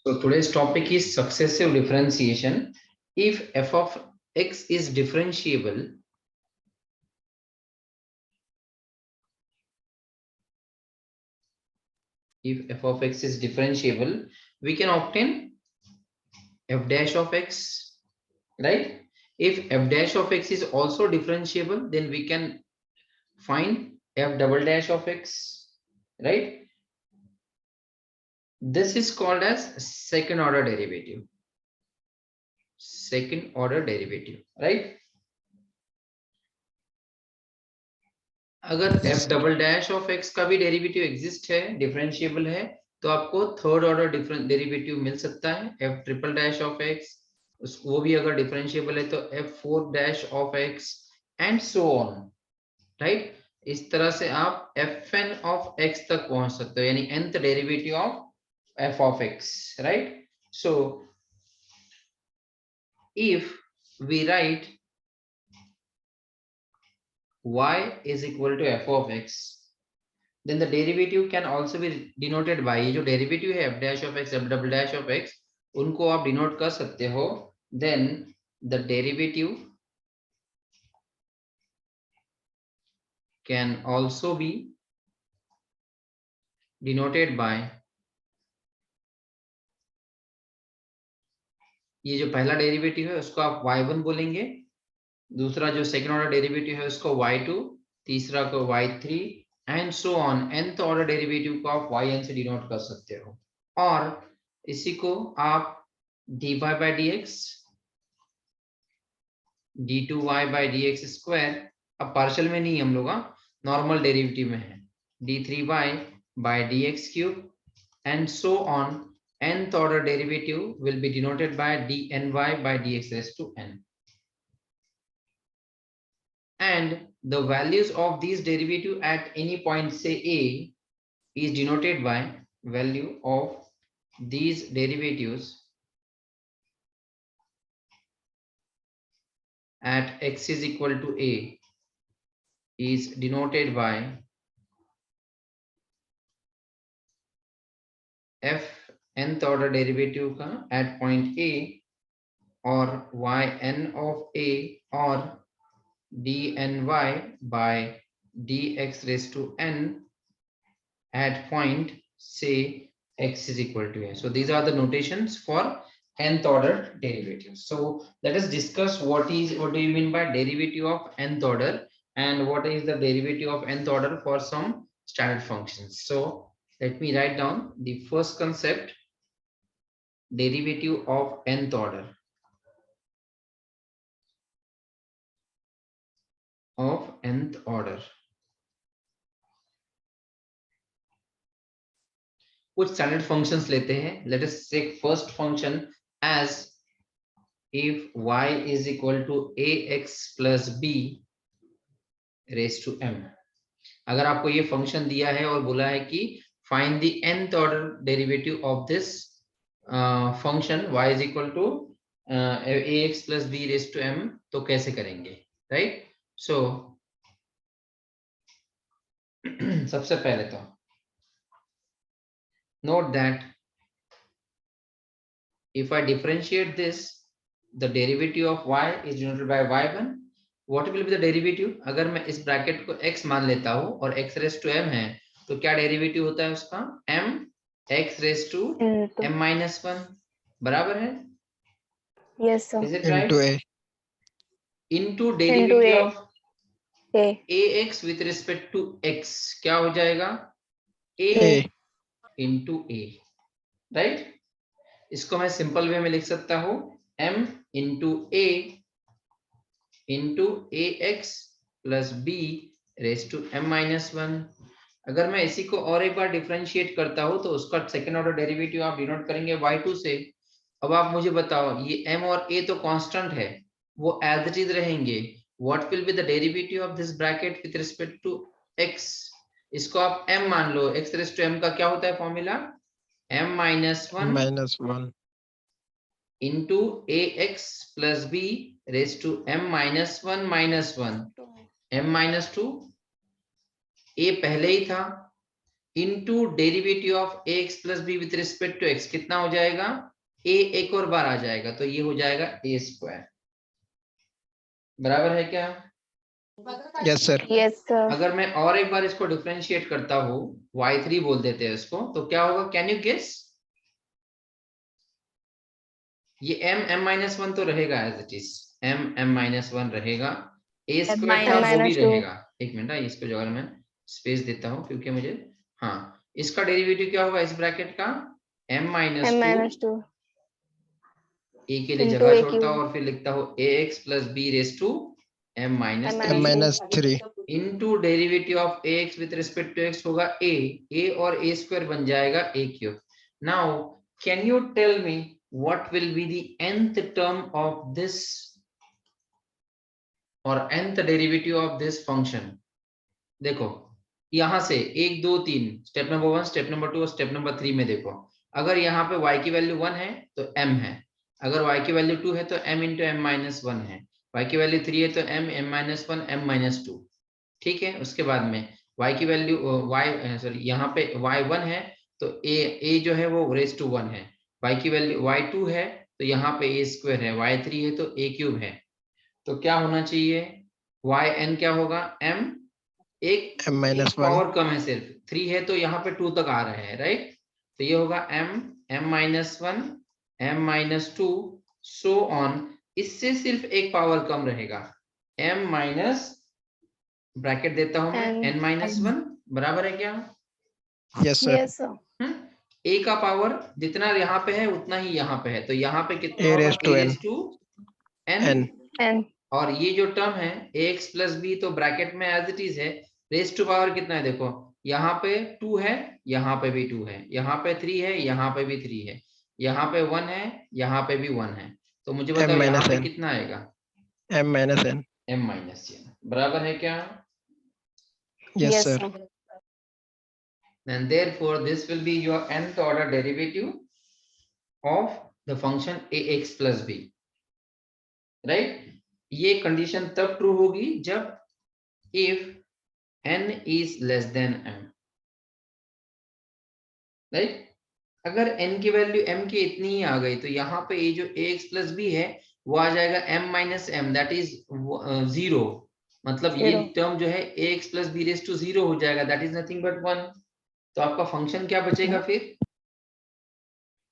So today's topic is successive differentiation. If f of x is differentiable, we can obtain f dash of x, right? If f dash of x is also differentiable, then we can find f double dash of x, right? This is called as second order derivative. Second order derivative, right? अगर f double dash of x का भी derivative exist है, differentiable है, तो आपको third order different derivative मिल सकता है f triple dash of x, वो भी अगर डिफरेंशिएबल है तो f four dash of x and so on, right? इस तरह से आप fn ऑफ x तक पहुंच सकते हो, यानी nth derivative of f of x, right? So if we write y is equal to f of x, then the derivative can also be denoted by, ये जो derivative है f dash of x, f double dash of x, उनको आप denote कर सकते हो. Then the derivative can also be denoted by, ये जो पहला डेरिवेटिव है उसको आप y1 बोलेंगे, दूसरा जो सेकंड ऑर्डर डेरिवेटिव है उसको y2, तीसरा को y3 and so on. nth order derivative को आप yn से डिनोट कर सकते हो. और इसी को आप dy by dx, d2y by dx square, अब पार्शियल में नहीं हम लोग नॉर्मल डेरिवेटिव में है, d3y by dx cube and so on. nth order derivative will be denoted by dny by dx raised to n. And the values of these derivative at any point say a is denoted by value of these derivatives at x is equal to a is denoted by f nth order derivative का at point a, और yn of a और dny by dx raised to n at point say x is equal to a. So these are the notations for nth order derivatives. So let us discuss what do you mean by derivative of nth order and what is the derivative of nth order for some standard functions. So let me write down the first concept, derivative of nth order. Of nth order. कुछ standard functions लेते हैं. Let us take first function as if y is equal to ax plus b raised to m. अगर आपको ये function दिया है और बोला है कि find the nth order derivative of this function y is equal to ax plus b raised to m, तो कैसे करेंगे, राइट? सो सबसे पहले तो note that if I differentiate this, the derivative of y is denoted by y1. What will be the derivative? अगर मैं इस bracket को x मान लेता हूँ और x raised to m है, तो क्या डेरिवेटिव होता है उसका? m x raised to m minus 1, बराबर है? Yes sir. Is it right? Into a. Into derivative of A. ax with respect to x, क्या हो जाएगा? a into a, right? इसको मैं सिंपल वे में लिख सकता हूँ m into a into ax plus b raised to m minus 1. अगर मैं इसी को और एक बार डिफरेंशिएट करता हूँ तो उसका सेकेंड ऑर्डर डेरिवेटिव आप डिनोट करेंगे y2 से. अब आप मुझे बताओ, ये m और a तो कांस्टेंट है, वो एज इट इज रहेंगे. What will be the derivative of this bracket with respect to x? इसको आप m मान लो. x रेज़ टू m का क्या होता है formula? m minus 1 into ax plus b raised to m minus 1 minus 1, m minus 2. a पहले ही था, into derivative of ax plus B with respect to x कितना हो जाएगा, a एक और बार आ जाएगा तो ये हो जाएगा a स्क्वायर, बराबर है क्या? Yes sir. Yes, sir. अगर मैं और एक बार इसको डिफरेंशिएट करता हूँ, y3 बोल देते हैं इसको, तो क्या होगा, कैन यू गेस? ये m-1 तो रहेगा एज इट इज, m-1 रहेगा, a स्क्वायर था वो भी M-2. रहेगा। एक मिनट, इसको जो अगर मैं स्पेस देता हूँ क्योंकि मुझे, हाँ इसका डेरिवेटिव क्या होगा इस ब्रैकेट का, m-2, M-2 a के लिए into जगह a छोड़ता cube. हूँ और फिर लिखता हूँ ax plus B raise to m-3 m-3 into derivative of ax with respect to x होगा a और a स्क्वायर बन जाएगा a cube. Now can you tell me what will be the nth term of this और nth derivative of this function? देखो यहां से 1 2 3 step number 1, step number 2 और step number 3 में देखो, अगर यहाँ पे y की वैल्यू 1 है तो m है, अगर y की वैल्यू 2 है तो m इंटू m-1 है, y की वैल्यू 3 है तो m m-1 m-2, ठीक है। उसके बाद में y की वैल्यू यहाँ पे y1 है तो a जो है वो रेस टू 1 है, y की वैल्यू y2 है तो यहाँ पे a स्क्वायर है, y3 है तो a क्यूब है, तो क्या होना चाहिए, yn क्या होगा, m एक m-1 पावर कम है, सिर्फ 3 है तो यहाँ पे 2 तक आ रहे हैं, राइट, तो ये होगा m-1 m-2 सो ऑन, इससे सिर्फ एक पावर कम रहेगा, m माइनस ब्रैकेट देता हूं मैं n-1 बराबर है क्या? Yes sir. Yes, sir. a का पावर जितना यहाँ पे है उतना ही यहाँ पे है, तो यहाँ पे कितना a होगा, raised to a n raise to n, n And और ये जो टर्म है ax प्लस बी तो ब्रैकेट में एज इट इज है, रेस टू पावर कितना है, देखो यहाँ पे 2 है, यहाँ पे भी 2 है, यहाँ पे 3 है, यहाँ पे भी 3 है, यहाँ पे 1 है, यहाँ पे भी 1 है, तो मुझे बताओ यहाँ पे m-n कितना आएगा, m-n m-n, बराबर है क्या? Yes yes, sir. sir. And therefore this will be your nth order derivative of the function ax plus b, right? ये कंडीशन तब ट्रू होगी जब if n is less than m, right, अगर n की value m की इतनी ही आ गई तो यहाँ पे ये जो ax प्लस b है वो आ जाएगा m minus m, that is 0, मतलब ये Zero. टर्म जो है ax plus b raise to 0 हो जाएगा, दैट इज नथिंग बट 1, तो आपका फंक्शन क्या बचेगा फिर,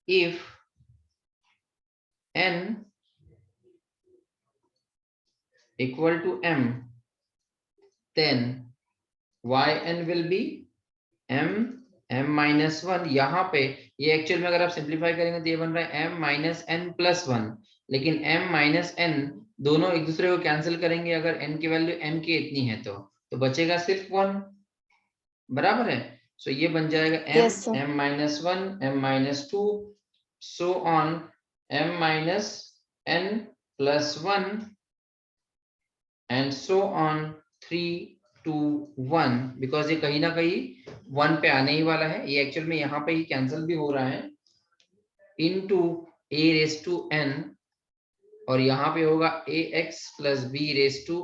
if n equal to m then yn will be m-1, यहाँ पे ये एक्चुअल में अगर आप सिंप्लीफाई करेंगे तो ये बन रहा है m-n+1, लेकिन m-n दोनों एक दूसरे को कैंसिल करेंगे अगर n की वैल्यू m की इतनी है तो बचेगा सिर्फ 1, बराबर है, सो ये बन जाएगा Yes, sir. m-1 m-2 so on m-n+1 and so on 3 2 1, because ये कहीं ना कहीं 1 पे आने ही वाला है, ये एक्चुअल में यहाँ पे ही कैंसिल भी हो रहा है, इनटू a रेस टू n, और यहाँ पे होगा ax plus b raise to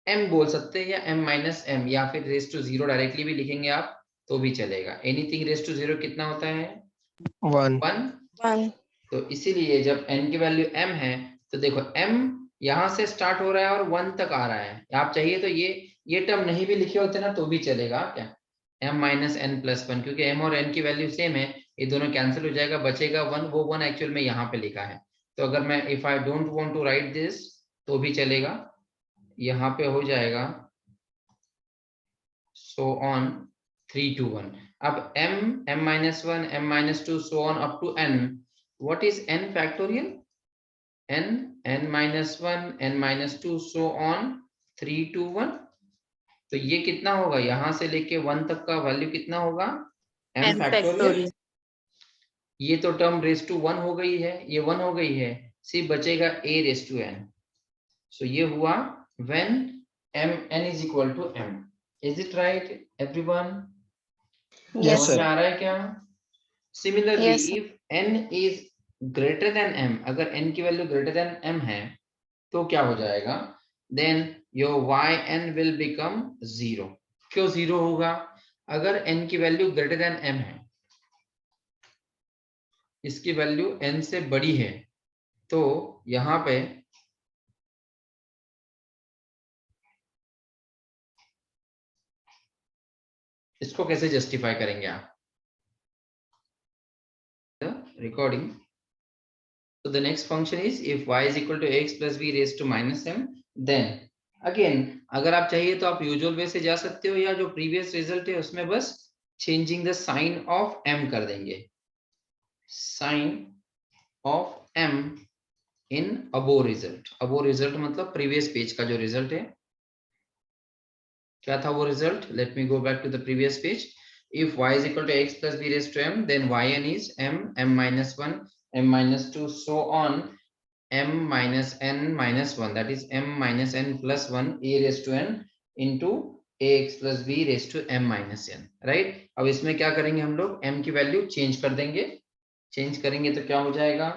m बोल सकते हैं या m-m, या फिर रेस टू 0 डायरेक्टली भी लिखेंगे आप तो भी चलेगा, एनीथिंग रेस टू 0 कितना होता है, 1 1. तो इसीलिए जब n की वैल्यू m है तो देखो m यहाँ से स्टार्ट हो रहा है और 1 तक आ रहा है, आप चाहिए तो ये टर्म नहीं भी लिखे होते ना तो भी चलेगा क्या, m-n+1, क्योंकि m और n की वैल्यू सेम है, ये दोनों कैंसिल हो जाएगा, बचेगा 1, वो 1 एक्चुअल में यहाँ पे लिखा है, तो अगर मैं if I don't want to write this तो भी चलेगा, यहाँ पे हो जाएगा सो ऑन 3 2 1, अब m-1 m-2 so on up to n, what is n factorial, n n-1 n-2 so on 3 2 1, तो ये कितना होगा, यहां से लेके 1 तक का वैल्यू कितना होगा, m फैक्टोरियल, ये तो टर्म रेस टू 1 हो गई है, ये 1 हो गई है, सिर्फ बचेगा a रेस टू n, सो ये हुआ when n is equal to m, is it right everyone? Yes समझ सर। में आ रहा है क्या? Similarly Yes, sir. If n is greater than m, अगर n की वैल्यू ग्रेटर देन m है तो क्या हो जाएगा, then your yn will become 0, क्यों 0 होगा, अगर n की वैल्यू ग्रेटर देन m है, इसकी वैल्यू n से बड़ी है, तो यहाँ पे इसको कैसे जस्टिफाई करेंगे आप? Recording. So the next function is if y is equal to ax plus b raised to minus m, then again अगर आप चाहिए तो आप यूजुअल वे से जा सकते हो, या जो प्रीवियस रिजल्ट है उसमें बस changing the sign of m कर देंगे, sign of m in above result. Above result मतलब प्रीवियस पेज का जो रिजल्ट है, क्या था वो result? Let me go back to the previous page. If y is equal to x plus b raised to m, then yn is m, m minus 1, m minus 2, so on, m minus n minus 1, that is m minus n plus 1 a raised to n into ax plus b raised to m minus n, right? अब इसमें क्या करेंगे हम लोग? m की value change कर देंगे। Change करेंगे तो क्या हो जाएगा?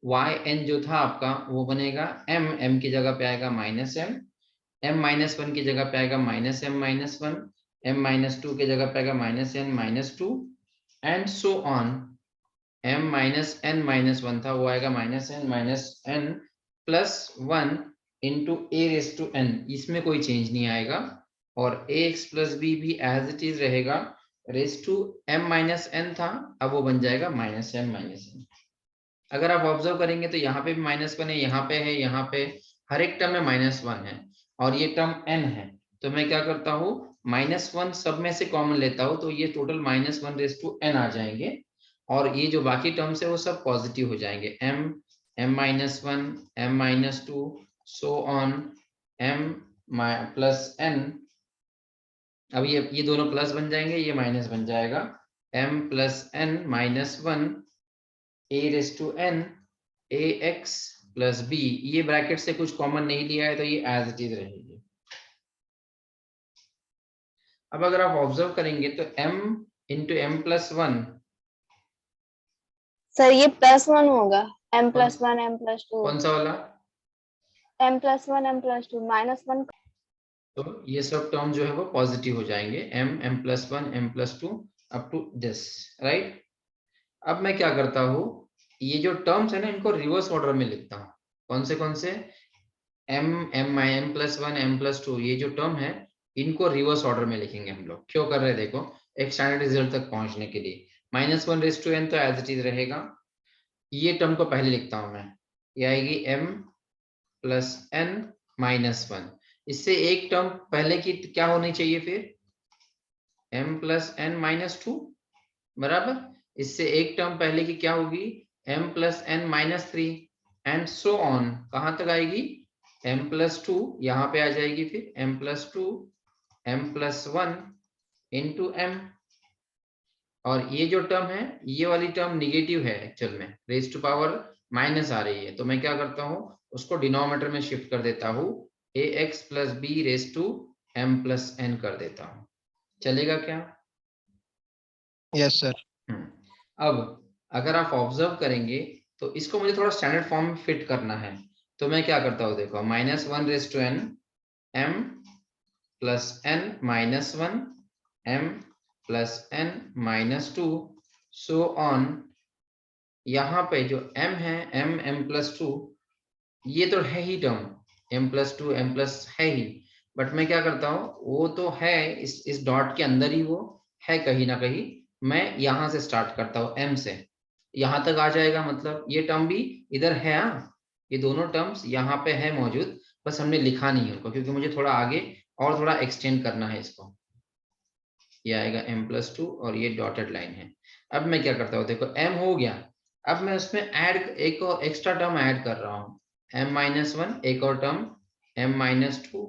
yn जो था आपका वो बनेगा m, m की जगह पे आएगा माइनस m माइनस 1 की जगह पे आएगा minus m minus 1, m minus 2 की जगह पे आएगा minus n minus 2, and so on. m minus n minus 1 था, वो आएगा minus n minus n plus 1 into a raise to n, इसमें कोई चेंज नहीं आएगा, और ax प्लस b भी एज इट इज रहेगा, raise to m minus n था, अब वो बन जाएगा माइनस m माइनस n। अगर आप ऑब्जर्व करेंगे तो यहाँ पे भी माइनस 1 है, यहाँ पे है, यहाँ पे हर एक टर्म में माइनस 1 है, और ये टर्म n है, तो मैं क्या करता हूँ? माइनस 1 सब में से कॉमन लेता हूँ, तो ये total minus 1 raise to n आ जाएंगे, और ये जो बाकी टर्म्स है वो सब पॉजिटिव हो जाएंगे, m, m minus 1, m minus 2, so on, m plus n। अब ये दोनों प्लस बन जाएंगे, ये माइनस बन जाएगा, m plus n minus 1 a raise to n ax plus b, ये ब्रैकेट से कुछ कॉमन नहीं लिया है तो ये एज इट इज रहेगी। अब अगर आप ऑब्जर्व करेंगे तो m into m plus 1, sir ये +1 होगा, m + 1 m + 2, कौन सा वाला? m + 1 m + 2 -1, तो ये सब टर्म जो है वो पॉजिटिव हो जाएंगे, m, m plus 1, m plus 2 up to this, right? अब मैं क्या करता हूँ, ये जो टर्म्स है ना इनको रिवर्स ऑर्डर में लिखता हूँ। कौन से? m, m plus 1, m plus 2, ये जो टर्म है इनको रिवर्स ऑर्डर में लिखेंगे हम लोग। क्यों कर रहे हैं देखो, एक स्टैंडर्ड रिजल्ट तक पहुंचने के लिए। -1 रेस टू n तो एज इट इज रहेगा, ये टर्म को पहले लिखता हूं मैं, ये आएगी m प्लस n माइनस 1, इससे एक टर्म पहले की क्या होनी चाहिए फिर? m प्लस n माइनस 2, बराबर। इससे एक टर्म पहले की क्या होगी? m plus n minus 3, and so on, कहां तक आएगी? m प्लस 2 यहाँ पे आ जाएगी, फिर m plus 2, m plus 1 into m, और ये जो टर्म है ये वाली टर्म निगेटिव है एक्चुअल में, रेज टू पावर माइनस आ रही है, तो मैं क्या करता हूँ उसको डिनोमिनेटर में शिफ्ट कर देता हूँ, ax plus B raise to m plus n कर देता हूँ। चलेगा क्या? Yes sir. अब अगर आप ऑब्जर्व करेंगे तो इसको मुझे थोड़ा स्टैंडर्ड फॉर्म में फिट करना है, तो मैं क्या करता हूँ देखो, -1 raise to n m plus n minus 1 m plus n minus 2, so on. यहाँ पे जो m है, m प्लस 2, ये तो है ही term, m plus 2 m plus है ही, बट मैं क्या करता हूँ, वो तो है इस डॉट के अंदर ही, वो है कहीं ना कहीं, मैं यहाँ से स्टार्ट करता हूँ, m से यहाँ तक आ जाएगा, मतलब ये टर्म भी इधर है, ये दोनों टर्म्स यहाँ पे है मौजूद, बस हमने लिखा नहीं है उनको, क्योंकि मुझे थोड़ा आगे और थोड़ा एक्सटेंड करना है इसको। ये आएगा m प्लस 2 और ये डॉटेड लाइन है। अब मैं क्या करता हूँ देखो, m हो गया, अब मैं उसमें एक और एक्स्ट्रा टर्म ऐड कर रहा हूँ, m माइनस 1, एक और term m minus 2,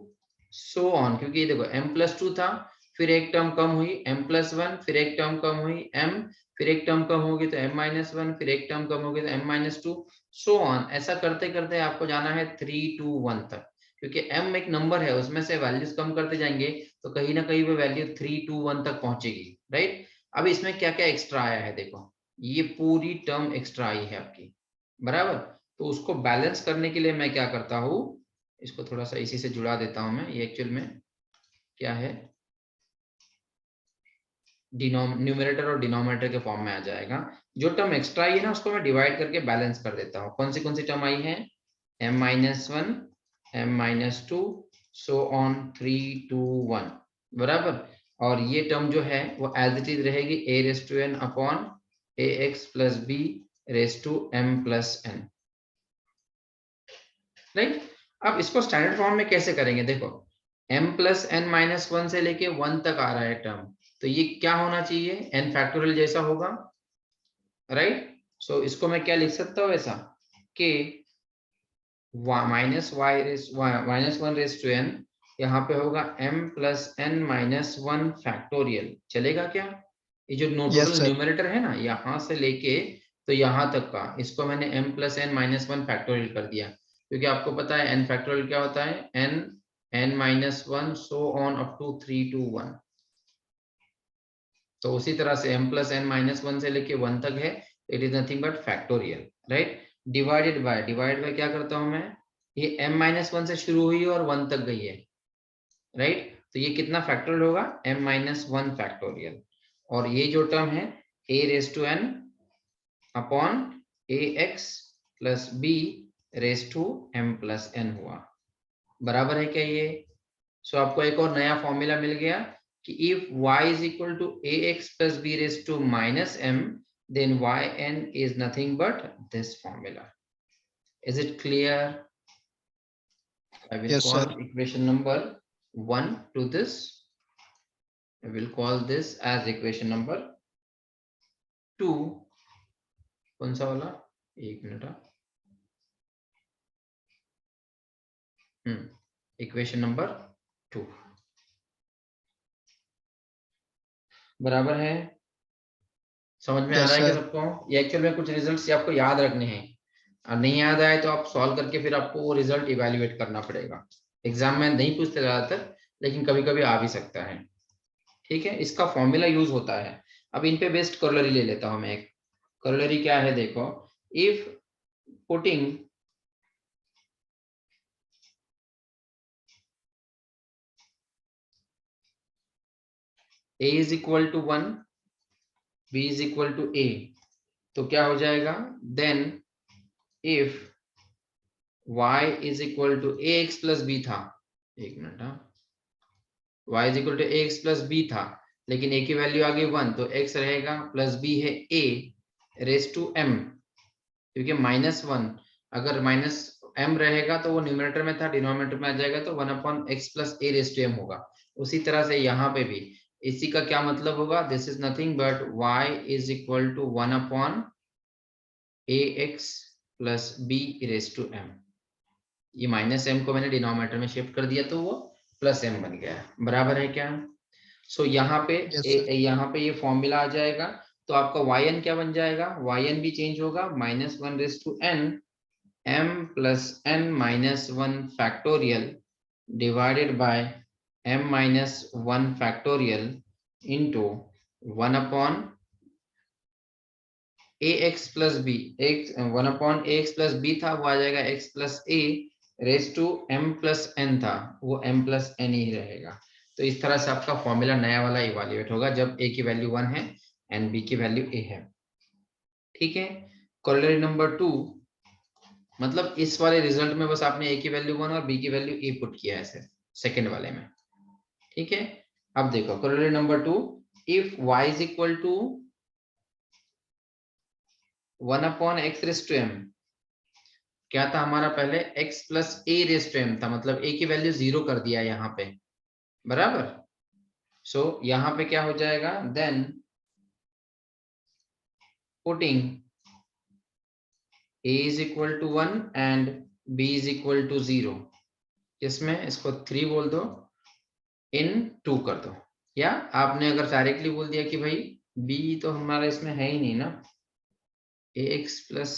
so on, क्योंकि देखो m प्लस 2 था, फिर एक टर्म कम हुई m प्लस 1, फिर एक टर्म कम हुई m, फिर एक टर्म कम होगी तो m माइनस 1, फिर एक टर्म कम होगी तो m माइनस 2, सो ऑन। ऐसा करते करते आपको जाना है 3 2 1 तक, क्योंकि m एक नंबर है, उसमें से वैल्यूज कम करते जाएंगे तो कहीं ना कहीं वो वैल्यू 3 2 1 तक पहुंचेगी, राइट? अब इसमें क्या क्या एक्स्ट्रा आया है देखो, ये पूरी टर्म एक्स्ट्रा आई है आपकी, बराबर। तो उसको बैलेंस करने के लिए मैं क्या करता हूँ, इसको थोड़ा सा इसी से जुड़ा देता हूं मैं, ये एक्चुअल में क्या है, न्यूमरेटर और डिनोमिनेटर के फॉर्म में आ जाएगा। जो टर्म एक्स्ट्रा आई है ना उसको मैं डिवाइड करके बैलेंस कर देता हूँ। कौन सी टर्म आई है? m-1, m-2 सो ऑन 3 2 1 बराबर। और ये टर्म जो है वो एज इट इज रहेगी a raise to n upon ax plus b raise to m plus n, right. अब इसको स्टैंडर्ड फॉर्म में कैसे करेंगे? देखो m प्लस n माइनस 1 से लेके 1 तक आ रहा है टर्म, तो ये क्या होना चाहिए? n फैक्टोरियल जैसा होगा, राइट। सो इसको मैं क्या लिख सकता हूँ ऐसा कि minus one raise to n, यहाँ पे होगा m plus n minus 1 factorial. चलेगा क्या? ये जो Yes, टोटल sir. न्यूमरेटर है ना यहाँ से लेके तो यहाँ तक का, इसको मैंने m plus n minus 1 factorial कर दिया, क्योंकि आपको पता है n फैक्टोरियल क्या होता है? n minus 1 so on up to 3 2 1। तो उसी तरह से m प्लस n माइनस 1 से लेके 1 तक है, it is nothing but factorial, right. Divide by क्या करता हूं मैं? ये m माइनस 1 से शुरू हुई है और 1 तक गई है, राइट। तो ये कितना फैक्टोरियल होगा? m minus 1 factorial. और ये जो टर्म है a raise to n upon ax plus b raise to m plus n हुआ, बराबर है क्या ये? सो आपको एक और नया फॉर्मूला मिल गया कि if y is equal to ax plus b raised to minus m, then yn is nothing but this formula. Is it clear? I will Yes, call sir. equation number 1 to this. I will call this as equation number 2. कौन सा वाला? एक minute. Equation number 2 बराबर है। समझ में आ Yes, रहा है क्या sir. सबको? ये एक्चुअल में कुछ रिजल्ट्स आपको याद रखने हैं, और नहीं याद आए तो आप सॉल्व करके फिर आपको वो रिजल्ट इवेल्युएट करना पड़ेगा। एग्जाम में नहीं पूछते ज्यादातर, लेकिन कभी कभी आ भी सकता है, ठीक है। इसका फॉर्मूला यूज होता है। अब इन पे बेस्ड कॉरोलरी ले लेता हूं मैं एक। कॉरोलरी क्या है? देखो, if putting a is equal to 1, b is equal to a, तो क्या हो जाएगा? Then if y is equal to ax plus b था, एक minute, y is equal to ax plus b था, लेकिन a की वैल्यू आ गई 1, तो x रहेगा प्लस b है a रेस टू m, क्योंकि माइनस 1 अगर माइनस m रहेगा तो वो न्यूमरेटर में था, डिनोमिनेटर में आ जाएगा तो 1 upon x plus a raise to m होगा। उसी तरह से यहाँ पे भी इसी का क्या मतलब होगा? This is nothing but y is equal to 1 upon ax plus b raise to m। ये माइनस m को मैंने डिनोमिनेटर में शिफ्ट कर दिया तो वो प्लस m बन गया, बराबर है क्या? सो यहाँ पे Yes, sir. यहाँ पे ये फॉर्मूला आ जाएगा, तो आपका yn क्या बन जाएगा? yn भी चेंज होगा, minus 1 raise to n m plus n minus 1 factorial divided by m minus 1 factorial into 1 upon ax plus b, x 1 upon ax plus b था, वो आ जाएगा x plus a raise to m plus n था, वो m plus n ही रहेगा। तो इस तरह से आपका फॉर्मूला नया वाला इवेल्युएट होगा जब a की वैल्यू 1 है एंड b की वैल्यू a है, ठीक है। कॉरोलरी नंबर 2, मतलब इस वाले रिजल्ट में बस आपने a की वैल्यू 1 और b की वैल्यू a पुट किया है ऐसे सेकंड वाले में, ठीक है। अब देखो corollary number 2, if y is equal to 1 upon x raise to m, क्या था हमारा पहले? x plus a raise to m था, मतलब a की वैल्यू 0 कर दिया यहाँ पे, बराबर। सो यहाँ पे क्या हो जाएगा? Then putting a is equal to 1 and b is equal to 0, इसमें इसको 3 बोल दो, इन 2 कर दो, या आपने अगर डायरेक्टली बोल दिया कि भाई b तो हमारा इसमें है ही नहीं ना, ax प्लस,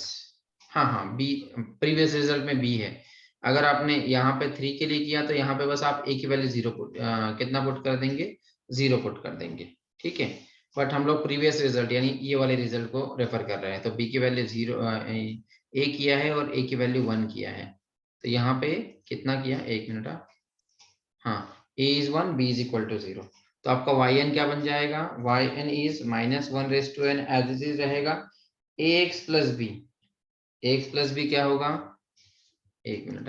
हाँ b प्रीवियस रिजल्ट में b है। अगर आपने यहाँ पे 3 के लिए किया तो यहाँ पे बस आप a की वैल्यू 0 पुट कितना पुट कर देंगे? 0 पुट कर देंगे, ठीक है। बट हम लोग प्रीवियस रिजल्ट यानी ये वाले रिजल्ट को रेफर कर रहे हैं, तो b की वैल्यू 0 a किया है और a की वैल्यू 1 किया है, तो यहाँ पे कितना किया? एक मिनट, हाँ a is 1 b is equal to 0, तो आपका yn क्या बन जाएगा, yn is -1/n as it is रहेगा ax plus B. ax plus B क्या होगा, एक मिनट,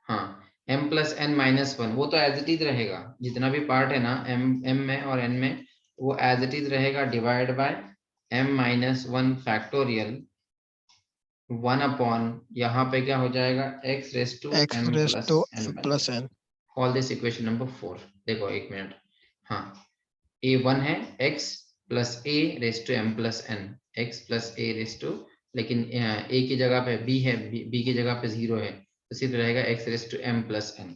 हाँ m प्लस n -1, वो तो एज इट इज रहेगा, जितना भी पार्ट है ना m में और n में वो एज इट इज रहेगा, divide by m-1 factorial 1 upon यहाँ पे क्या हो जाएगा x raise to x m raised plus to n m बन plus जाएगा। n. Call this equation number 4। देखो एक मिनट, हाँ a1 है x plus a raise to m plus n, x plus a raise to, लेकिन a की जगह पे b है, b की जगह पे 0 है, तो सिर्फ रहेगा x raise to m plus n।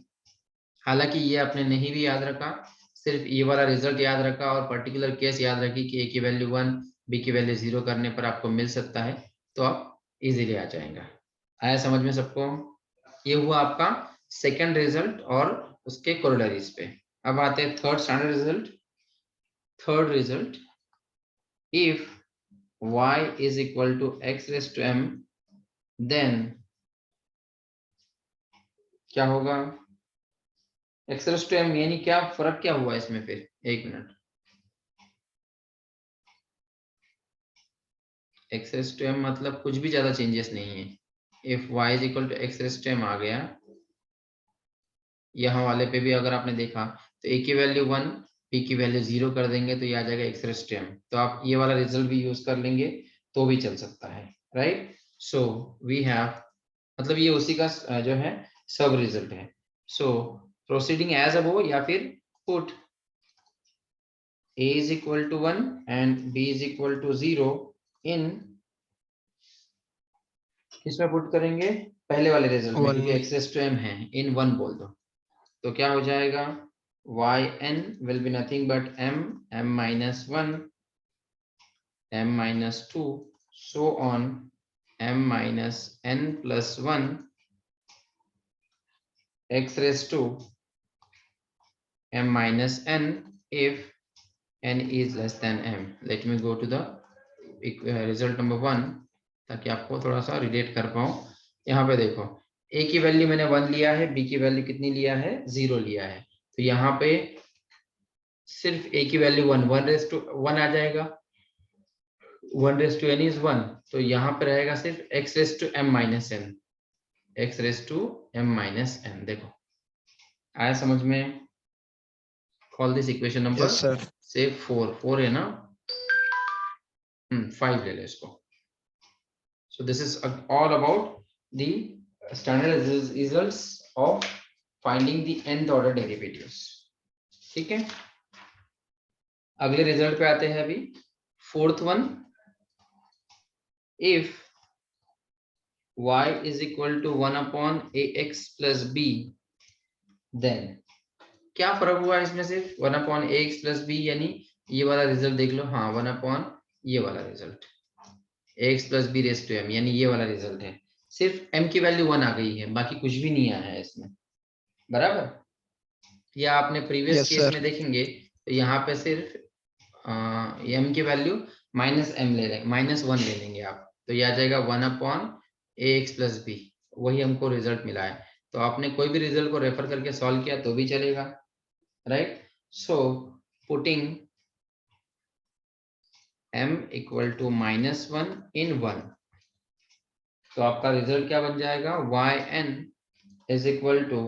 हालांकि ये आपने नहीं भी याद रखा, सिर्फ ये वाला रिजल्ट याद रखा और पर्टिकुलर केस याद रखी कि a की वैल्यू 1 b की वैल्यू 0 करने पर आपको मिल सकता है, तो आप इजीली आ जाएगा। आया समझ में सबको? ये हुआ आपका सेकंड रिजल्ट और उसके कोरोलरीज पे। अब आते हैं third standard result. Third result, if y is equal to x raised to m, then क्या होगा, x raised to m यानी क्या, फर्क क्या हुआ इसमें फिर, एक minute, x raised to m मतलब कुछ भी ज्यादा चेंजेस नहीं है। If y is equal to x raised to m आ गया, यहाँ वाले पे भी अगर आपने देखा तो a की वैल्यू 1 b की वैल्यू 0 कर देंगे तो ये आ जाएगा x raised to m। तो आप ये वाला रिजल्ट भी यूज कर लेंगे तो भी चल सकता है, राइट। सो वी हैव, मतलब ये उसी का जो है सब रिजल्ट है। सो प्रोसीडिंग एज अबव, या फिर put a is equal to 1 and b is equal to 0 इन, किसमें पुट करेंगे, पहले वाले रिजल्ट में, क्योंकि One. x raised to m है, इन 1 बोल दो तो क्या हो जाएगा, yn will be nothing but m minus 1, m minus 2, so on m minus n plus 1 x raised to m minus n if n is less than m। Let me go to the result number 1 ताकि आपको थोड़ा सा relate कर पाऊं। यहाँ पे देखो a की वैल्यू मैंने 1 लिया है, b की वैल्यू कितनी लिया है, 0 लिया है, तो यहाँ पे सिर्फ a की वैल्यू 1 रेस टू 1 आ जाएगा, 1 रेस टू n इज 1, तो यहाँ पे रहेगा सिर्फ x raise to m minus n, x raise to m minus n। देखो आया समझ में? Call this equation number Yes, sir. से 4 है ना, 5 ले लो इसको। So this is all about the standard results of finding the nth order derivatives. ठीक है, अगले रिजल्ट पे आते हैं अभी, fourth one, if y is equal to 1 upon ax plus b, then क्या फर्क हुआ इसमें, सिर्फ 1 upon ax plus b, यानी ये वाला रिजल्ट देख लो, हाँ 1 upon ये वाला result ax plus b raised to m, यानी ये वाला रिजल्ट है, सिर्फ m की वैल्यू 1 आ गई है, बाकी कुछ भी नहीं आया है इसमें, बराबर। या आपने प्रीवियस Yes, केस sir. में देखेंगे तो यहाँ पे सिर्फ m की वैल्यू माइनस m ले लेंगे, -1 ले लेंगे आप, तो ये आ जाएगा 1 upon ax plus b, वही हमको रिजल्ट मिला है। तो आपने कोई भी रिजल्ट को रेफर करके सॉल्व किया तो भी चलेगा, right. So putting m equal to -1 in 1, तो आपका रिजल्ट क्या बन जाएगा, yn इज इक्वल टू,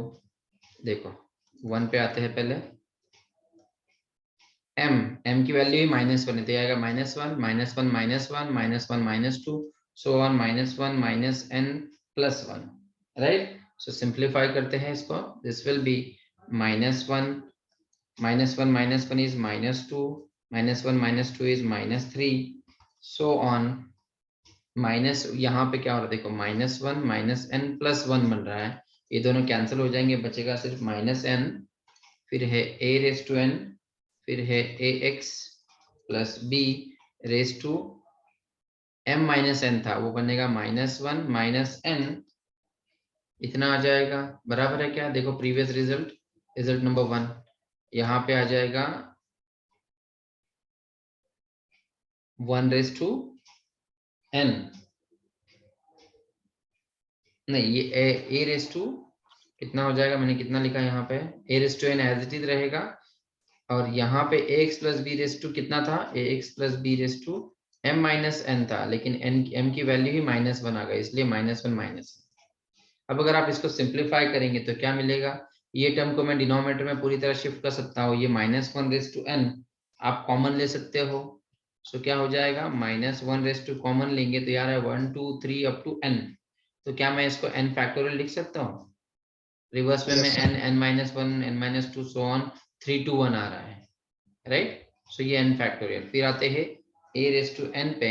देखो 1 पे आते हैं पहले, m की वैल्यू ही -1 है, तो आएगा -1 -1 -1 -1 -2, so on -1 minus n plus 1, right. So simplify करते हैं इसको, this will be -1 -1 is -2, -1 -2 is -3, so on minus, यहाँ पे क्या हो रहा है देखो, -1 माइनस n प्लस 1 बन रहा है, ये दोनों कैंसिल हो जाएंगे, बचेगा सिर्फ -n, फिर है a रेस टू n, फिर है ax plus b raise to m minus n था, वो बनेगा -1 माइनस n, इतना आ जाएगा, बराबर है क्या, देखो प्रीवियस रिजल्ट, रिजल्ट नंबर 1 यहाँ पे आ जाएगा 1 रेस टू n, नहीं ये a रेस टू कितना हो जाएगा, मैंने कितना लिखा यहाँ पे, a raise to n as it is रहेगा, और यहाँ पे ax plus B raise to कितना था, ax plus B raise to m minus n था, लेकिन m की वैल्यू ही -1 आ गई, इसलिए -1 माइनस। अब अगर आप इसको सिंप्लीफाई करेंगे तो क्या मिलेगा, ये टर्म को मैं डिनोमिनेटर में पूरी तरह शिफ्ट कर सकता हूँ, ये -1 रेस टू n आप कॉमन ले सकते हो। सो क्या हो जाएगा, -1 रेस टू कॉमन लेंगे तो यार 1 2 3 अप टू n, तो क्या मैं इसको n फैक्टोरियल लिख सकता हूँ, रिवर्स में Yes, मैं sir. n-1 n-2 so on 3 to 1 आ रहा है, राइट। सो ये n फैक्टोरियल, फिर आते हैं a रेस टू n पे,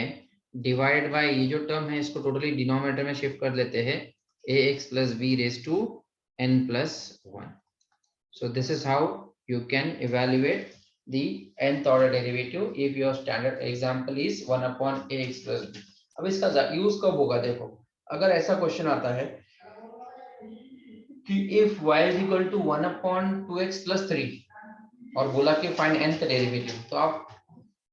डिवाइड बाय ये जो टर्म है इसको टोटली डिनोमिनेटर में शिफ्ट कर लेते हैं, ax plus b raised to n plus 1. So this is how you can evaluate the nth order derivative if your standard example is 1 upon ax plus b. अब इसका use कब होगा, देखो अगर ऐसा क्वेश्चन आता है कि if y is equal to 1 upon 2x plus 3 और बोला कि फाइंड nth डेरिवेटिव, तो आप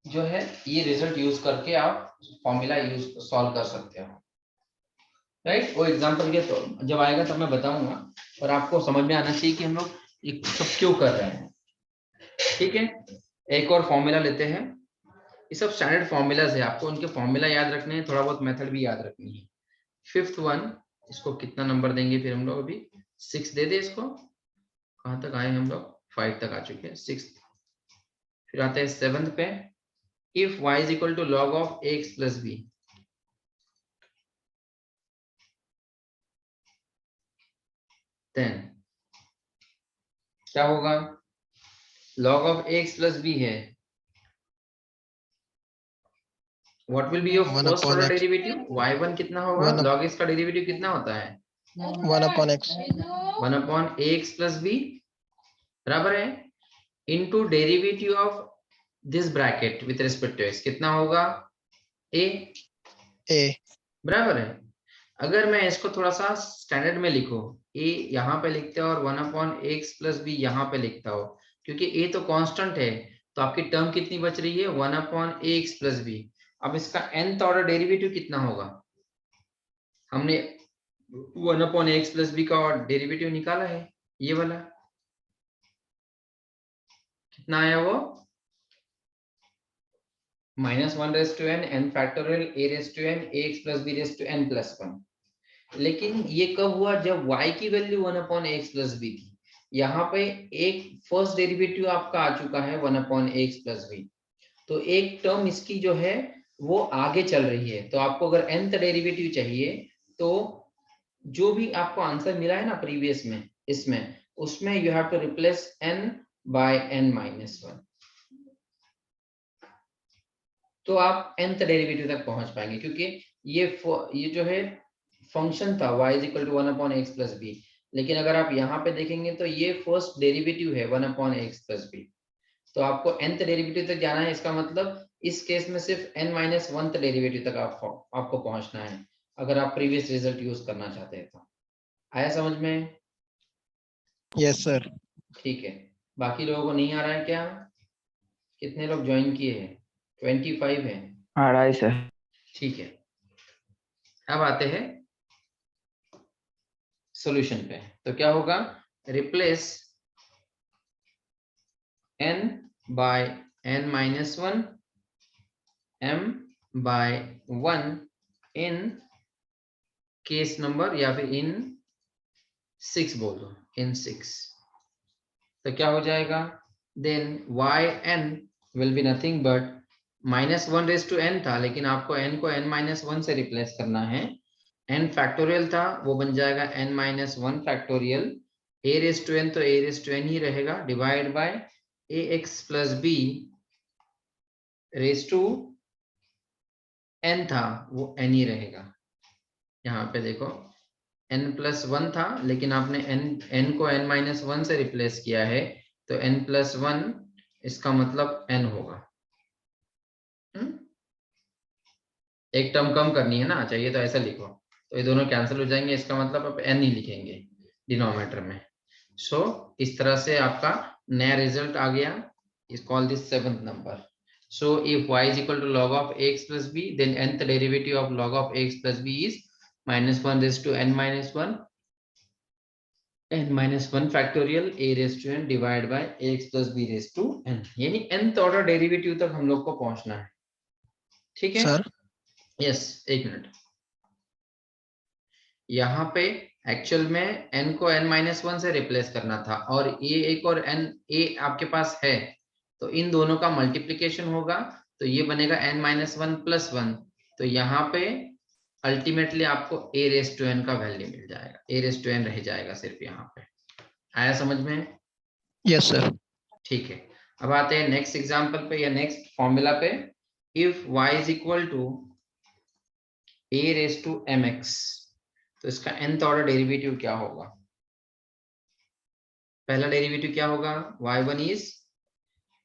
जो है ये रिजल्ट यूज करके आप फॉर्मूला यूज सॉल्व कर सकते हो, राइट। वो एग्जांपल के तो जब आएगा तब मैं बताऊंगा, पर आपको समझ में आना चाहिए कि हम लोग ये सब क्यों कर रहे हैं, ठीक है। एक और फॉर्मूला लेते हैं, ये सब स्टैंडर्ड फॉर्मूलाज है, आपको उनके फॉर्मूला याद रखने हैं, थोड़ा बहुत मेथड भी याद रखनी है। फिफ्थ वन, इसको कितना नंबर देंगे फिर हम लोग, अभी 6 दे दे इसको, कहाँ तक आए हम लोग, 5 तक आ चुके हैं, 6। फिर आते हैं 7th पे, if y is equal to log of x plus B, then क्या होगा, log of x plus b है, what will be your 1 first upon order x. derivative, y1 कितना होगा, 1 log x का डेरिवेटिव कितना होता है, 1 upon x. 1 upon ax plus b, बराबर है, into derivative of this bracket with respect to x कितना होगा, a, A. बराबर है। अगर मैं इसको थोड़ा सा स्टैंडर्ड में लिखूं, a यहाँ पे लिखते हो और 1 upon x plus b यहाँ पे लिखता हो, क्योंकि a तो कांस्टेंट है, तो आपकी टर्म कितनी बच रही है, 1 upon ax plus b। अब इसका nth ऑर्डर डेरिवेटिव कितना होगा, हमने 1 upon ax plus b का डेरिवेटिव निकाला है, ये वाला कितना आया वो, -1 raised to n n factorial a raised to n ax plus b raised to n plus 1। लेकिन ये कब हुआ, जब y की value 1 upon ax plus b थी, यहाँ पे एक फर्स्ट डेरिवेटिव आपका आ चुका है 1 upon ax plus b, तो एक टर्म इसकी जो है वो आगे चल रही है, तो आपको अगर nth डेरिवेटिव चाहिए तो जो भी आपको आंसर मिला है ना प्रीवियस में, इसमें उसमें you have to replace n by n minus 1, तो आप nth डेरिवेटिव तक पहुंच पाएंगे, क्योंकि ये जो है फंक्शन था y is equal to 1 upon x plus b, लेकिन अगर आप यहाँ पे देखेंगे तो ये फर्स्ट डेरिवेटिव है 1 upon x plus b, तो आपको nth डेरिवेटिव तक जाना है, इसका मतलब इस केस में सिर्फ n-1th डेरिवेटिव तक आपको पहुंचना है, अगर आप प्रीवियस रिजल्ट यूज करना चाहते हैं तो। आया समझ में? Yes, sir. ठीक है, बाकी लोगों को नहीं आ रहा है क्या, कितने लोग ज्वाइन किए हैं, 25 है, आ रहा है सर। ठीक है। अब आते हैं सॉल्यूशन पे, तो क्या होगा, replace n by n-1 m by 1 in case number, या फिर इन 6 बोल दो, इन 6, तो क्या हो जाएगा, then yn will be nothing but -1 raised to n था, लेकिन आपको n को n-1 से रिप्लेस करना है, n फैक्टोरियल था वो बन जाएगा n-1 factorial, a raised to n तो a raised to n ही रहेगा, divide bye ax plus b raised to n था वो n ही रहेगा, यहाँ पे देखो n+1 था, लेकिन आपने n को n-1 से रिप्लेस किया है, तो n+1 इसका मतलब n होगा, एक टर्म कम करनी है ना, चाहिए तो ऐसा लिखो, तो ये दोनों कैंसिल हो जाएंगे, इसका मतलब आप n ही लिखेंगे डिनोमिनेटर में। सो इस तरह से आपका नया रिजल्ट आ गया, is call this 7th number. So if y is equal to log of x plus b, then nth derivative of log of x plus b is -1 raised to n-1 n minus 1 factorial a raised to n divided by ax plus b raised to n, यानी nth order derivative तक हम लोग को पहुंचना है, ठीक है? Sir yes, एक मिनट। यहाँ पे एक्चुअल में n को n माइनस 1 से रिप्लेस करना था और ये एक और n a आपके पास है, तो इन दोनों का मल्टीप्लिकेशन होगा, तो ये बनेगा n माइनस 1 प्लस 1। तो यहाँ पे अल्टीमेटली आपको a रेस टू n का वैल्यू मिल जाएगा, a रेस टू n रह जाएगा सिर्फ यहाँ पे। आया समझ में? Yes sir. ठीक है, अब आते हैं नेक्स्ट एग्जांपल पे या नेक्स्ट फॉर्मूला पे। If y is equal to a raise to mx, तो इसका nth ऑर्डर डेरिवेटिव क्या होगा? पहला डेरिवेटिव क्या होगा? y1 इज,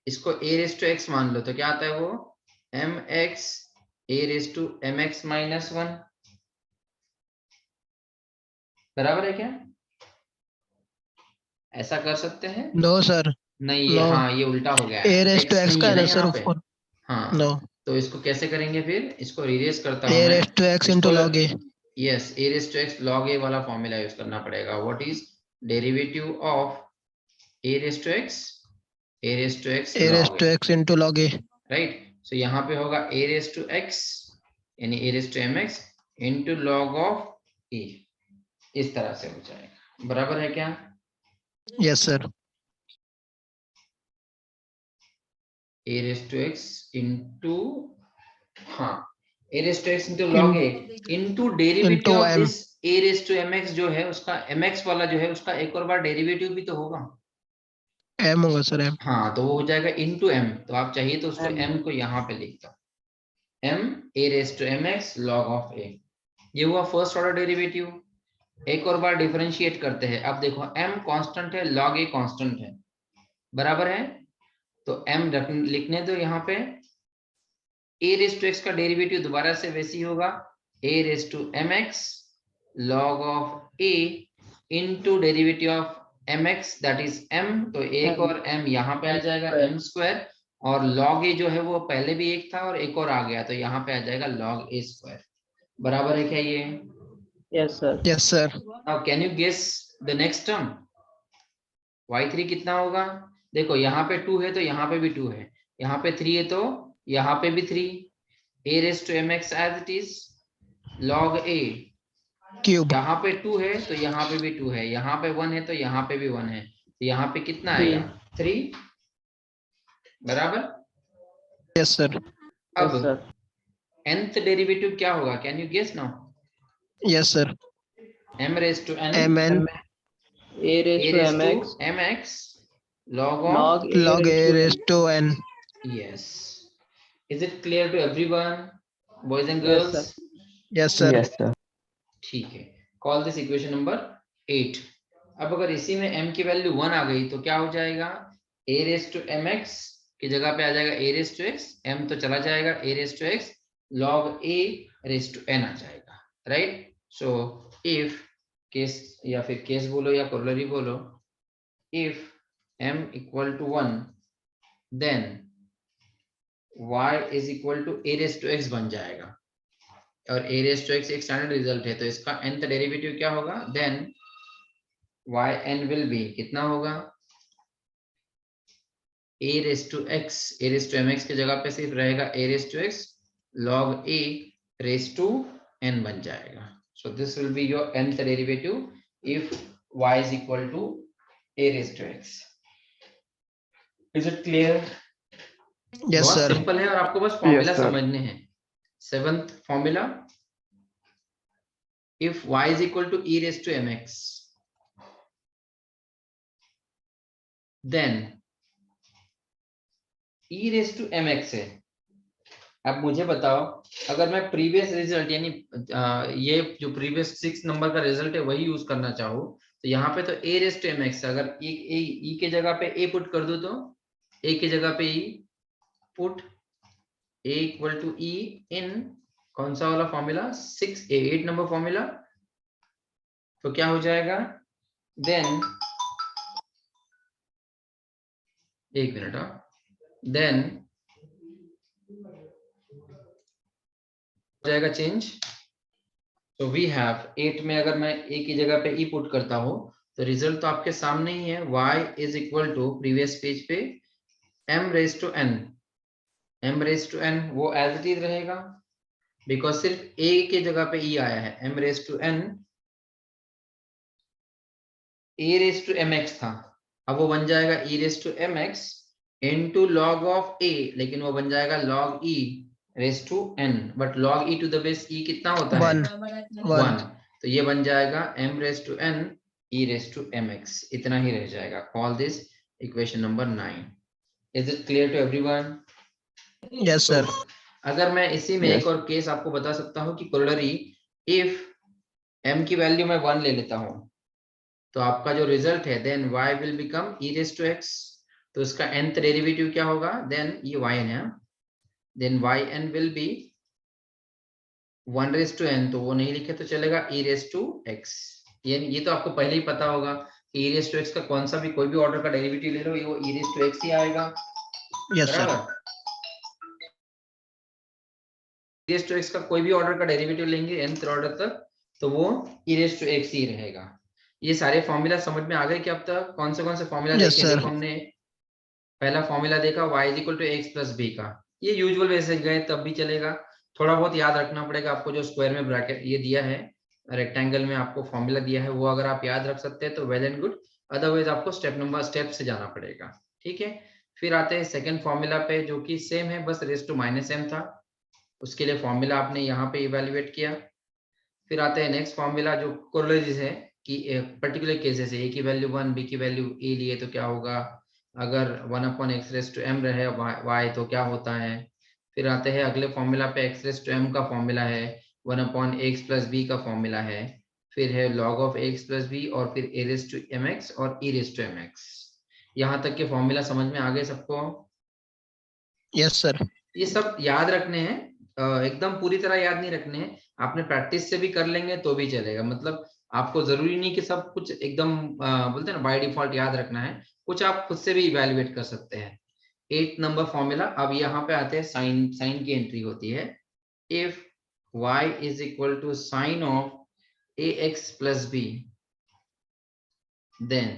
इसको a रेस टू x मान लो, तो क्या आता है वो? mx a raise to mx minus 1, बराबर है क्या? ऐसा कर सकते हैं? नो सर, नहीं, ये नो। हाँ ये उल्टा हो गया a है, रेस टू x x नहीं का है है ना ना सर यहाँ पे। ऊपर? हाँ, नो, तो इसको कैसे करेंगे फिर? इसको रिरेज करता हूँ a मैं। रेस टू x इसको into log a। Yes, a raise to x log a वाला फॉर्मूला यूज करना पड़ेगा। What is derivative of a raise to x? a raise to x a raise log to a, x into log a। Right? So यहाँ पे होगा a raise to x यानी a raise to mx into log of a, इस तरह से हो जाएगा, बराबर है क्या? Yes sir. a raised to x into, हाँ, a raised to x into log a into derivative into of m। this a raised to mx जो है उसका mx वाला जो है उसका एक और बार डेरिवेटिव भी तो होगा। m होगा सर, m। हाँ, तो वो हो जाएगा into m, तो आप चाहिए तो उसको m को यहाँ पे लिख दो, m a raised to mx log of a, ये हुआ फर्स्ट ऑर्डर डेरिवेटिव। एक और बार डिफरेंशिएट करते हैं। अब देखो m कांस्टेंट है, log a कांस्टेंट है, बराबर है, तो m लिखने दो यहाँ पे। a रेस टू x का डेरिवेटिव दोबारा से वैसे ही होगा, a raise to mx log of a into derivative of mx that is m, तो एक और m यहाँ पे आ जाएगा m स्क्वायर, और log a जो है वो पहले भी एक था और एक और आ गया, तो यहाँ पे आ जाएगा log a स्क्वायर, बराबर है क्या ये? Yes sir. Yes sir. Now can you guess the next term? y3 कितना होगा? देखो यहाँ पे 2 है तो यहाँ पे भी 2 है, यहाँ पे 3 है तो यहाँ पे भी 3, a raised to mx as it is log a, cube. यहाँ पे 2 है तो यहाँ पे भी 2 है, यहाँ पे 1 है तो यहाँ पे भी 1 है, तो यहाँ पे कितना आएगा? 3, बराबर। Yes sir. अब nth डेरिवेटिव क्या होगा? Can you guess now? Yes sir. m raised to n mn a raised to mx mx log of log a raised to n। yes, is it clear to everyone, boys and Yes, girls? sir. Yes sir. Yes sir. ठीक है, call this equation number 8। अब अगर इसी में m की value 1 आ गई तो क्या हो जाएगा? a रेस टू mx की जगह पे आ जाएगा a raise to x, m तो चला जाएगा, a raise to x log a raise to n आ जाएगा, राइट? सो इफ केस, या फिर केस बोलो या कोरोलरी बोलो, if m equal to 1 then y is equal to a raise to x बन जाएगा, और a रेस टू x एक स्टैंडर्ड रिजल्ट है, तो इसका nth डेरिवेटिव क्या होगा? देन yn विल बी कितना होगा? a raise to x, a raise to mx की जगह पे सिर्फ रहेगा a raise to x log a raise to n बन जाएगा। So this will be your nth derivative if y is equal to a raise to x। Is it clear? Yes बहुत sir. Simple है और आपको बस formula समझने हैं। Seventh formula, if y is equal to e raised to mx, then e raised to mx है। अब मुझे बताओ, अगर मैं प्रीवियस रिजल्ट यानी ये जो प्रीवियस 6 नंबर का रिजल्ट है वही यूज करना चाहूँ, तो यहाँ पे तो a रेस टू mx, अगर e के जगह पे a पुट कर दो तो a की जगह पे e put a equal to e इन कौन सा वाला फॉर्मूला? 8 नंबर फॉर्मूला, तो क्या हो जाएगा? देन एक मिनट, देन जाएगा चेंज। तो वी हैव 8 में अगर मैं a की जगह पे e पुट करता हूँ तो रिजल्ट तो आपके सामने ही है, y is equal to previous page पे m raise to n, m raise to n वो एज इट इज रहेगा बिकॉज सिर्फ a के जगह पे e आया है, m raise to n a raise to mx था, अब वो बन जाएगा e raise to mx into log of a, लेकिन वो बन जाएगा log e raise to n, but log e to the base e कितना होता है? 1। तो ये बन जाएगा m raise to n e raise to mx, इतना ही रह जाएगा। Call this equation number 9। Is it clear to everyone? Yes, sir. अगर मैं इसी में एक और केस आपको बता सकता हूँ कि कोरोलरी इफ m की वैल्यू मैं 1 ले लेता हूँ तो आपका जो रिजल्ट है then y will become e raise to x, तो इसका nth डेरिवेटिव क्या होगा? देन ये yn है, then yn will be 1 raise to n, तो वो नहीं लिखे तो चलेगा e रेज टू x। ये तो आपको पहले ही पता होगा कि e रेज टू x का कौन सा भी कोई भी ऑर्डर का डेरिवेटिव ले लो, ये वो e रेज टू x ही आएगा। Yes, sir. बराबर, e रेज टू x का कोई भी ऑर्डर का डेरिवेटिव लेंगे nth ऑर्डर तक तो वो e रेज टू x ही रहेगा। ये सारे फॉर्मूला समझ में आ गए कि अब तक कौन से फॉर्मूला Yes, देखे? sir. देखो हमने पहला फॉर्मूला देखा y is equal to x plus b का, ये यूजुअल वे से गए तब भी चलेगा, थोड़ा बहुत याद रखना पड़ेगा आपको, जो स्क्वायर में ब्रैकेट ये दिया है, रेक्टेंगल में आपको फॉर्मूला दिया है, वो अगर आप याद रख सकते हैं तो वेल एंड गुड, अदरवाइज आपको स्टेप से जाना पड़ेगा। ठीक है, फिर आते हैं सेकंड फॉर्मूला पे जो कि सेम है, बस रेज टू माइनस m था, उसके लिए फॉर्मूला आपने यहाँ पे इवेल्युएट किया। फिर आते हैं नेक्स्ट फॉर्मूला जो कोरोलरीज है कि पर्टिकुलर केसेस है, a की वैल्यू 1 b की वैल्यू a लिए तो क्या होगा, अगर 1/x रेज टू m रहे y तो क्या होता है। फिर आते हैं अगले फॉर्मूला पे, x रेज टू m का फॉर्मूला है, 1/x प्लस b का फॉर्मूला है, फिर है log of x plus b और फिर a रेज टू mx और e रेज टू mx। यहाँ तक के फॉर्मूला समझ में आ गए सबको? Yes, sir. ये सब याद रखने हैं, एकदम पूरी तरह याद नहीं रखने हैं, आपने प्रैक्टिस से भी कर लेंगे तो भी चलेगा, मतलब आपको जरूरी नहीं कि सब कुछ एकदम बोलते हैं ना बाय डिफॉल्ट याद रखना है, कुछ आप खुद से भी इवेल्युएट कर सकते हैं। 8 नंबर फॉर्मूला, अब यहाँ पे आते हैं साइन की एंट्री होती है, if y is equal to sine of ax plus b then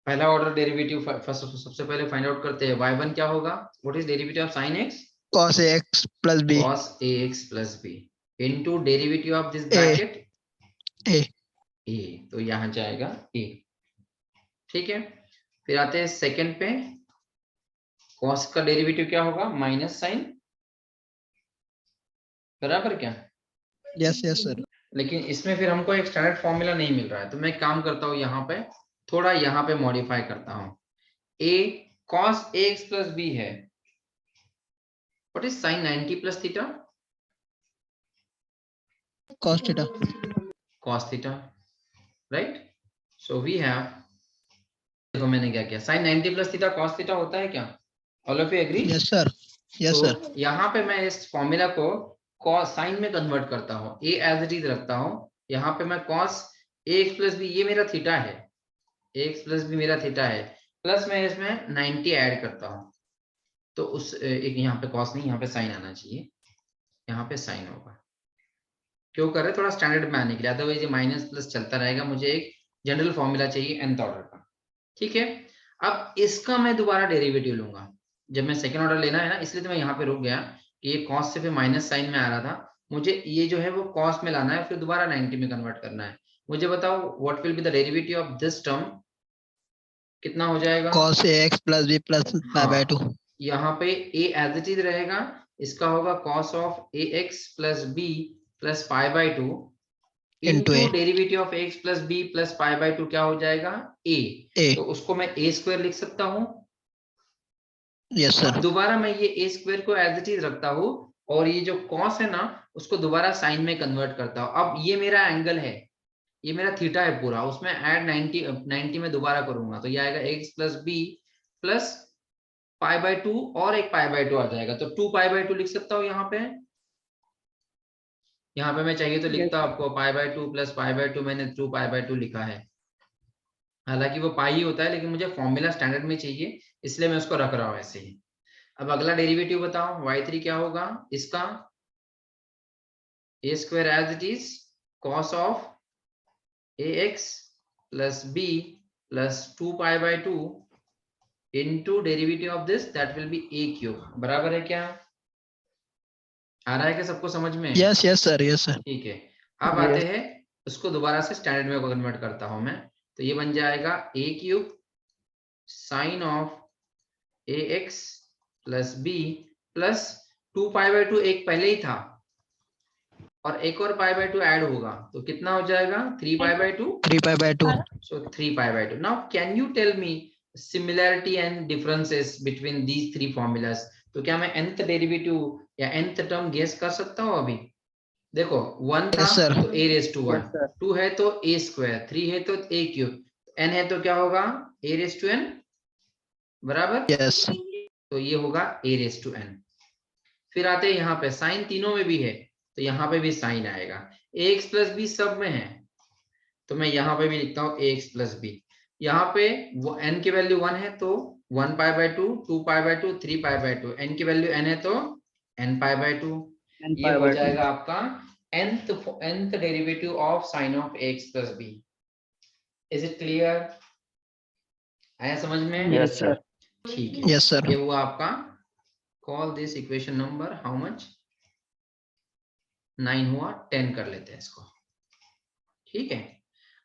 पहला ऑर्डर डेरिवेटिव सबसे पहले फाइंड आउट करते हैं, y1 क्या होगा, what is derivative of sin x? Cos ax plus b. cos ax plus b into derivative of this bracket A. a, तो यहाँ जाएगा a। ठीक है, फिर आते हैं सेकंड पे, cos का डेरिवेटिव क्या होगा, माइनस साइन, बराबर क्या? Yes, yes, sir. लेकिन इसमें फिर हमको एक स्टैंडर्ड फॉर्मूला नहीं मिल रहा है, तो मैं एक काम करता हूँ, यहाँ पे थोड़ा यहाँ पे मॉडिफाई करता हूँ, a cos ax plus b है, what is sin 90 plus theta? Cos theta. cos theta, right? So we have, देखो मैंने क्या किया, sin 90 plus theta cos theta होता है क्या? All of you agree? Yes, sir. Yes, sir. तो यहाँ पे मैं इस फॉर्मूला को cos साइन में कन्वर्ट करता हूँ, a एज इट इज रखता हूँ, यहाँ पे मैं cos ax plus b, ये मेरा थीटा है, ax plus b मेरा थीटा है, प्लस मैं इसमें 90 ऐड करता हूँ, तो उस एक यहाँ पे cos नहीं, यहाँ पे साइन आना चाहिए, यहाँ पे साइन होगा, क्यों कर रहे हैं, थोड़ा स्टैंडर्ड में आने के लिए, अदरवाइज ये माइनस प्लस चलता रहेगा, मुझे एक जनरल फॉर्मूला चाहिए nth ऑर्डर का। ठीक है, अब इसका मैं दोबारा डेरिवेटिव लूंगा, जब मैं सेकंड ऑर्डर लेना है ना, इसलिए तो मैं यहाँ पे रुक गया कि ये cos से फिर माइनस साइन में आ रहा था, मुझे ये जो है वो cos में लाना है, फिर दोबारा 90 में कन्वर्ट करना है। मुझे बताओ what will be the derivative of this term, कितना हो जाएगा? Cos ax plus b plus pi by 2. यहाँ पे a एज इट इज रहेगा, इसका होगा cos ऑफ ax plus b plus pi by 2 Into into a. Derivative of x plus b plus pi by 2 क्या हो जाएगा, a। A. तो उसको मैं a स्क्वायर लिख सकता हूँ। Yes, sir. अब दोबारा मैं ये a स्क्वायर को एज इट इज रखता हूँ और ये जो cos है ना उसको दोबारा साइन में कन्वर्ट करता हूँ। अब ये मेरा एंगल है, ये मेरा थीटा है पूरा, उसमें ऐड 90 में दोबारा करूंगा तो ये आएगा x plus b plus pi by 2 और एक पाई बाई 2 आ जाएगा, तो 2 पाई बाई 2 लिख सकता हूँ यहाँ पे मैं चाहिए तो लिखता हूँ आपको pi by 2 plus pi by 2, मैंने 2 पाई बाई 2 लिखा है, हालांकि वो पाई ही होता है लेकिन मुझे फॉर्मूला स्टैंडर्ड में चाहिए इसलिए मैं उसको रख रहा हूँ ऐसे ही। अब अगला डेरिवेटिव बताओ, y3 क्या होगा, इसका a square as it is cos ऑफ ax plus b plus 2 pi by 2 into derivative of this that will be a cube, बराबर है क्या? आ रहा है क्या सबको समझ में? Yes, yes, sir. Yes, sir. ठीक है, अब आते हैं उसको दोबारा से स्टैंडर्ड में कन्वर्ट करता हूं मैं, तो ये बन जाएगा a cube sign of ax plus b plus 2 pi by 2 एक पहले ही था और एक और पाई बाय 2 ऐड होगा तो कितना हो जाएगा 3 पाई by 2, 3 pi by 2. so 3 pi by 2. Now can you tell me similarity and differences between these three formulas? तो क्या मैं nth डेरिवेटिव या nth टर्म गेस कर सकता हूँ अभी? देखो 1 था Yes, sir. तो a raise to 1, Yes, sir. 2 है तो a स्क्वायर, 3 है तो a क्यूब, n है तो क्या होगा a रेज टू n, बराबर? Yes. तो ये होगा a रेज टू n. फिर आते हैं यहाँ पे, साइन तीनों में भी है तो यहाँ पे भी साइन आएगा, ax प्लस b सब में है तो मैं यहाँ पे भी लिखता हूँ ax प्लस b. यहाँ पे वो n की वैल्यू 1 है तो 1 पाई by 2, 2 pi by 2, 3 pi by 2, n की वैल्यू n है तो n पाई बाय 2. ये हो जाएगा आपका nth derivative of sine of ax plus b. Is it clear? आया समझ में? Yes, sir. ठीक है, Yes, sir. ये हुआ आपका, call this equation number how much, 9 हुआ, 10 कर लेते हैं इसको. ठीक है,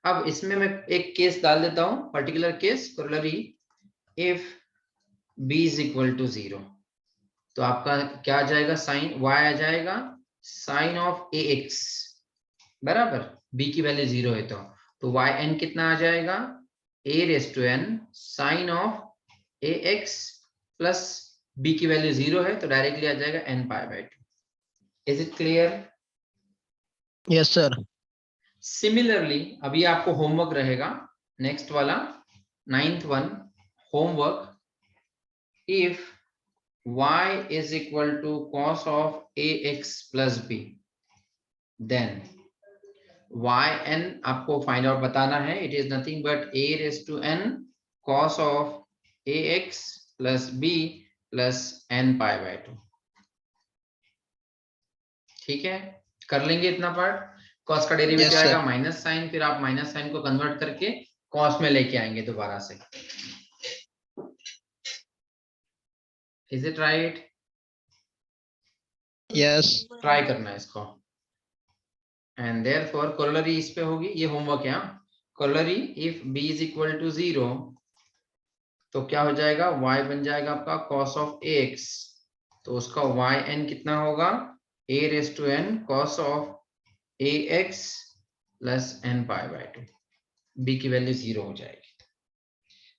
अब इसमें मैं एक केस डाल देता हूं, particular case corollary, if b is equal to 0 तो आपका क्या आ जाएगा, साइन y आ जाएगा साइन ऑफ ax, बराबर b की वैल्यू 0 है तो yn कितना आ जाएगा a raise to n sine of ax plus b की वैल्यू 0 है तो डायरेक्टली आ जाएगा n pi by 2. Is it clear? Yes, sir. Similarly अभी आपको होमवर्क रहेगा, नेक्स्ट वाला 9th one, homework, if y is equal to cos of ax plus b then yn आपको फाइंड आउट बताना है, it is nothing but a raised to n cos of ax plus b plus n pi by 2. ठीक है, कर लेंगे इतना part. cos का derivative Yes, sir. आएगा माइनस साइन, फिर आप माइनस साइन को कन्वर्ट करके cos में लेके आएंगे दोबारा से. Is it right? Yes. Try करना है इसको. एंड देयरफॉर कोरोलरी इस पे होगी, ये होमवर्क है. Corollary if b is equal to 0 तो क्या हो जाएगा, y बन जाएगा आपका cos of ax, तो उसका yn कितना होगा a raise to n cos of ax plus n pi by 2, b की वैल्यू 0 हो जाएगी.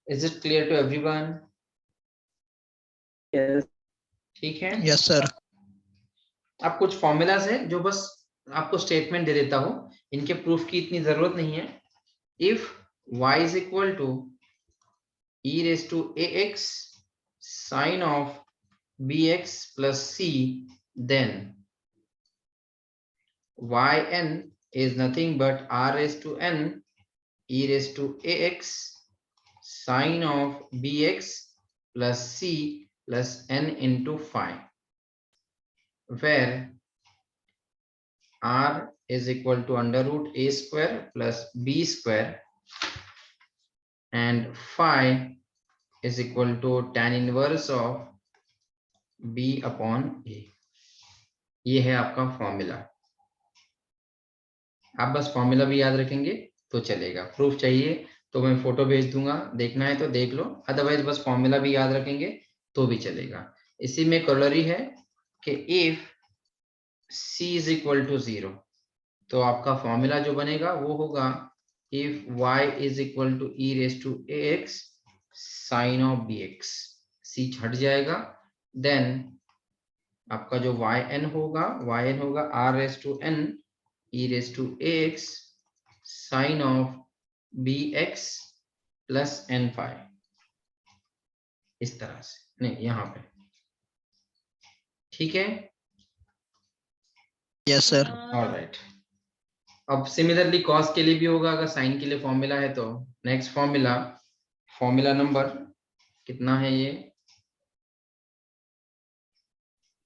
Is it clear to everyone? Yes. ठीक है. Yes, sir. अब कुछ फॉर्मूलाज है जो बस आपको स्टेटमेंट दे देता हूं, इनके प्रूफ की इतनी जरूरत नहीं है. If y is equal to e raised to ax sin of bx plus c, then yn is nothing but r raised to n e raised to ax sin of bx plus c plus n into phi, where r is equal to under root a square plus b square and phi is equal to tan inverse of b upon a. ये है आपका formula. आप बस formula भी याद रखेंगे तो चलेगा. प्रूफ चाहिए तो मैं फोटो भेज दूंगा, देखना है तो देख लो, अदरवाइज बस फॉर्मूला भी याद रखेंगे तो भी चलेगा. इसी में कोरोलरी है कि if c is equal to 0 तो आपका फॉर्मूला जो बनेगा वो होगा if y is equal to e raise to ax sine of bx, c हट जाएगा, देन आपका जो yn होगा r raise to n e raise to ax sine of bx plus n phi, इस तरह से, नहीं यहाँ पे. ठीक है. Yes, sir. ऑलराइट. अब सिमिलरली कॉस के लिए भी होगा, अगर साइन के लिए फॉर्मूला है तो नेक्स्ट फॉर्मूला नंबर कितना है, ये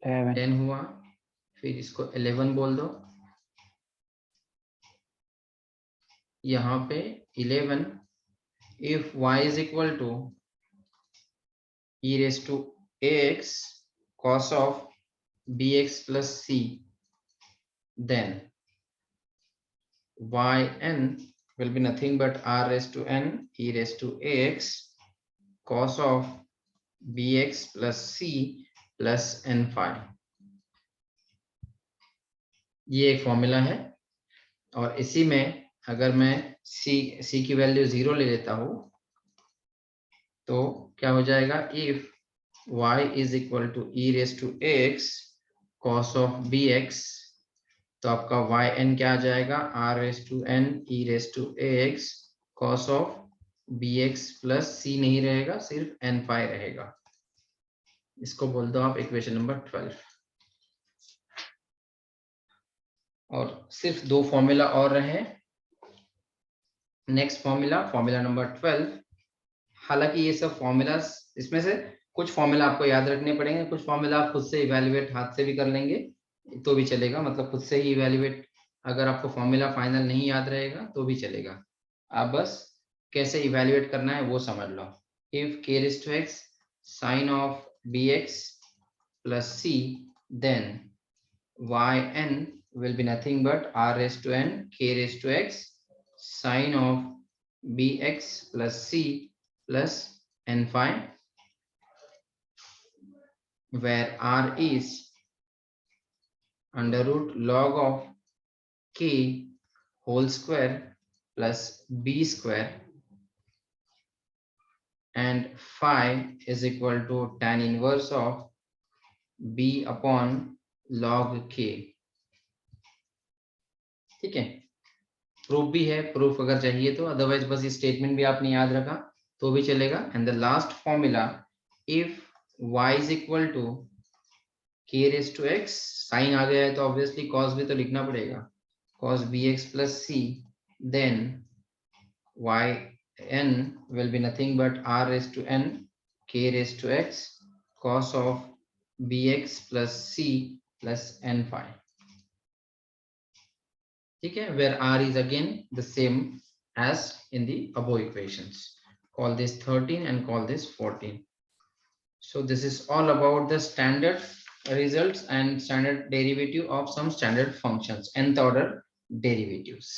10 हुआ, फिर इसको 11 बोल दो, यहाँ पे 11 if y is equal to e raised to ax cos of bx plus c, then yn will be nothing but r raised to n e raised to ax cos of bx plus c plus n phi। ये एक formula है और इसी में अगर मैं c की value 0 ले लेता हूं तो क्या हो जाएगा, if y is equal to e raised to ax cos of bx, तो आपका yn क्या आ जाएगा, r raised to n e raised to ax cos of bx plus c नहीं रहेगा, सिर्फ n phi रहेगा। इसको बोल दो आप इक्वेशन नंबर 12। और सिर्फ दो फॉर्मूला और रहे। Next formula number 12। हालांकि ये सब फॉर्मूलास, इसमें से कुछ फॉर्मूला आपको याद रखने पड़ेंगे, कुछ फॉर्मूला आप खुद से इवैल्यूएट हाथ से भी कर लेंगे तो भी चलेगा, मतलब खुद से ही इवैल्यूएट, अगर आपको फॉर्मूला फाइनल नहीं याद रहेगा तो भी चलेगा। आप बस कैसे इवैल्यूएट करना है वो समझ लो। If k raised to x sin of bx plus c, then yn will be nothing but r raised to n k raised to x sin of bx plus c plus n phi, where r is under root log of k whole square plus b square, and phi is equal to tan inverse of b upon log k। ठीक है, proof भी है, proof अगर चाहिए तो, otherwise बस ये statement भी आपने याद रखा तो भी चलेगा। And the last formula, if y is equal to k raised to x, sign आ गया है तो ऑब्वियसली cos भी तो लिखना पड़ेगा, cos bx plus c, then yn will be nothing but r raised to n k raised to x cos of bx plus c plus n phi। ठीक है, where r is again the same as in the above equations। Call this 13 and call this 14। So this is all about the standard results and standard derivative of some standard functions, nth order derivatives।